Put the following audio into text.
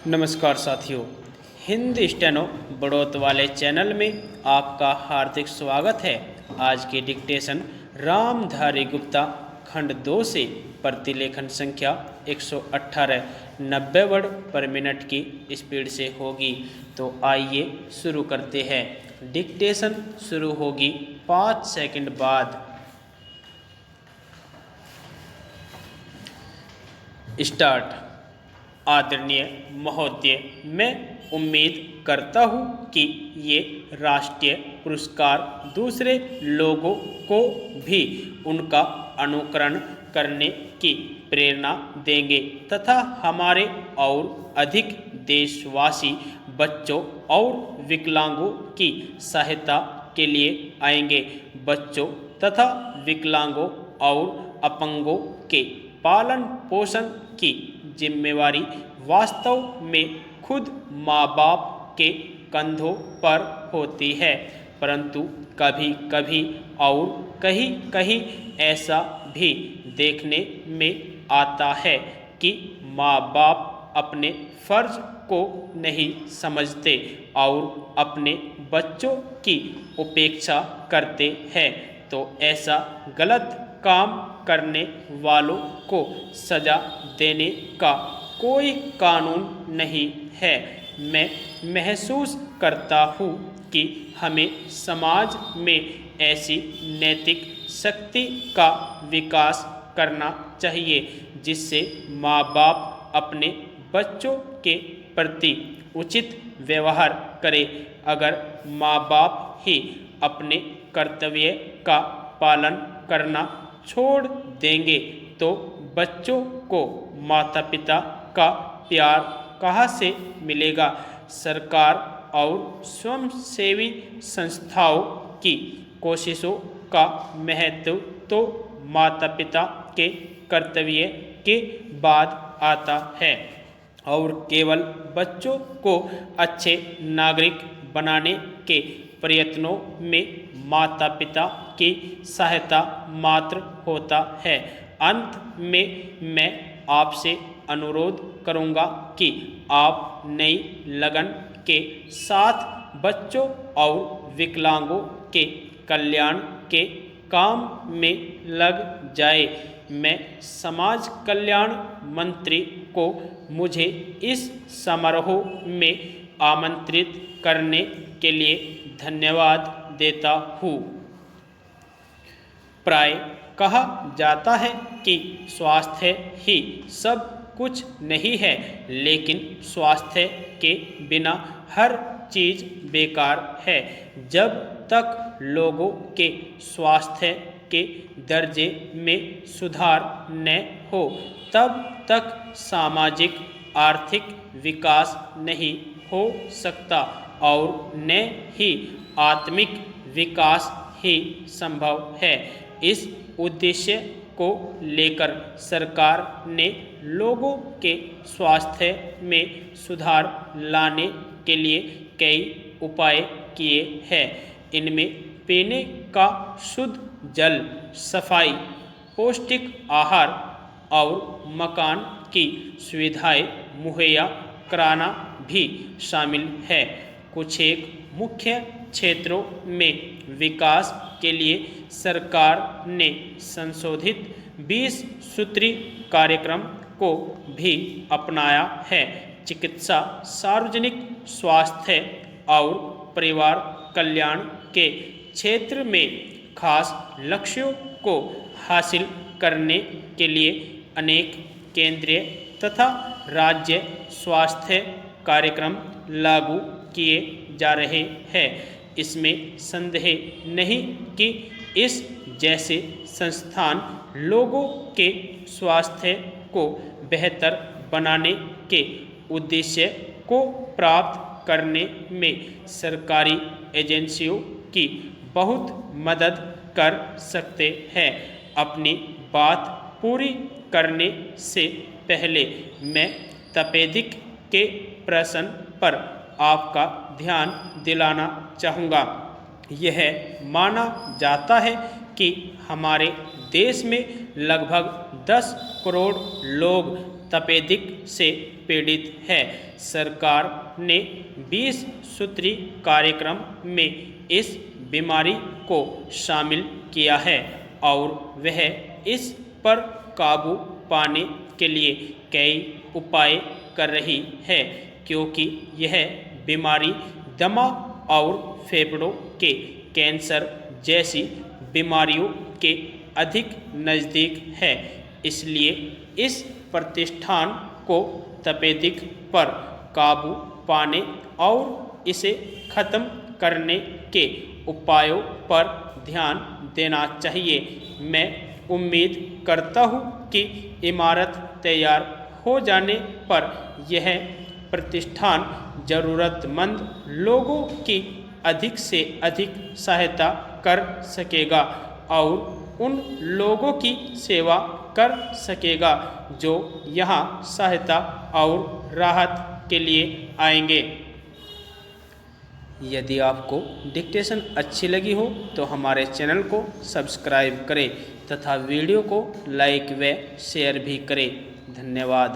नमस्कार साथियों, हिंदी स्टेनो बढ़ोत वाले चैनल में आपका हार्दिक स्वागत है। आज के डिक्टेशन रामधारी गुप्ता खंड 2 से प्रतिलेखन संख्या 118 90 वर्ड पर मिनट की स्पीड से होगी। तो आइए शुरू करते हैं। डिक्टेशन शुरू होगी 5 सेकंड बाद। स्टार्ट। आदरणीय महोदय, मैं उम्मीद करता हूँ कि ये राष्ट्रीय पुरस्कार दूसरे लोगों को भी उनका अनुकरण करने की प्रेरणा देंगे तथा हमारे और अधिक देशवासी बच्चों और विकलांगों की सहायता के लिए आएंगे। बच्चों तथा विकलांगों और अपंगों के पालन पोषण की जिम्मेवारी वास्तव में खुद माँ बाप के कंधों पर होती है, परंतु कभी कभी और कहीं कहीं ऐसा भी देखने में आता है कि माँ बाप अपने फर्ज को नहीं समझते और अपने बच्चों की उपेक्षा करते हैं। तो ऐसा गलत काम करने वालों को सजा देने का कोई कानून नहीं है। मैं महसूस करता हूँ कि हमें समाज में ऐसी नैतिक शक्ति का विकास करना चाहिए जिससे माँ बाप अपने बच्चों के प्रति उचित व्यवहार करें। अगर माँ बाप ही अपने कर्तव्य का पालन करना छोड़ देंगे तो बच्चों को माता पिता का प्यार कहाँ से मिलेगा। सरकार और स्वयंसेवी संस्थाओं की कोशिशों का महत्व तो माता पिता के कर्तव्य के बाद आता है और केवल बच्चों को अच्छे नागरिक बनाने के प्रयत्नों में माता पिता की सहायता मात्र होता है। अंत में मैं आपसे अनुरोध करूंगा कि आप नई लगन के साथ बच्चों और विकलांगों के कल्याण के काम में लग जाए। मैं समाज कल्याण मंत्री को मुझे इस समारोह में आमंत्रित करने के लिए धन्यवाद देता हूँ। प्राय कहा जाता है कि स्वास्थ्य ही सब कुछ नहीं है, लेकिन स्वास्थ्य के बिना हर चीज बेकार है। जब तक लोगों के स्वास्थ्य के दर्जे में सुधार न हो तब तक सामाजिक आर्थिक विकास नहीं हो सकता और न ही आत्मिक विकास ही संभव है। इस उद्देश्य को लेकर सरकार ने लोगों के स्वास्थ्य में सुधार लाने के लिए कई उपाय किए हैं। इनमें पीने का शुद्ध जल, सफाई, पौष्टिक आहार और मकान की सुविधाएं मुहैया कराना भी शामिल है। कुछ एक मुख्य क्षेत्रों में विकास के लिए सरकार ने संशोधित 20 सूत्री कार्यक्रम को भी अपनाया है। चिकित्सा, सार्वजनिक स्वास्थ्य और परिवार कल्याण के क्षेत्र में खास लक्ष्यों को हासिल करने के लिए अनेक केंद्रीय तथा राज्य स्वास्थ्य कार्यक्रम लागू किए जा रहे हैं। इसमें संदेह नहीं कि इस जैसे संस्थान लोगों के स्वास्थ्य को बेहतर बनाने के उद्देश्य को प्राप्त करने में सरकारी एजेंसियों की बहुत मदद कर सकते हैं। अपनी बात पूरी करने से पहले मैं तपेदिक के प्रश्न पर आपका ध्यान दिलाना चाहूँगा। यह माना जाता है कि हमारे देश में लगभग 10 करोड़ लोग तपेदिक से पीड़ित है। सरकार ने 20 सूत्री कार्यक्रम में इस बीमारी को शामिल किया है और वह इस पर काबू पाने के लिए कई उपाय कर रही है, क्योंकि यह बीमारी दमा और फेफड़ों के कैंसर जैसी बीमारियों के अधिक नज़दीक है। इसलिए इस प्रतिष्ठान को तपेदिक पर काबू पाने और इसे ख़त्म करने के उपायों पर ध्यान देना चाहिए। मैं उम्मीद करता हूँ कि इमारत तैयार हो जाने पर यह प्रतिष्ठान ज़रूरतमंद लोगों की अधिक से अधिक सहायता कर सकेगा और उन लोगों की सेवा कर सकेगा जो यहाँ सहायता और राहत के लिए आएंगे। यदि आपको डिक्टेशन अच्छी लगी हो तो हमारे चैनल को सब्सक्राइब करें तथा वीडियो को लाइक व शेयर भी करें। धन्यवाद।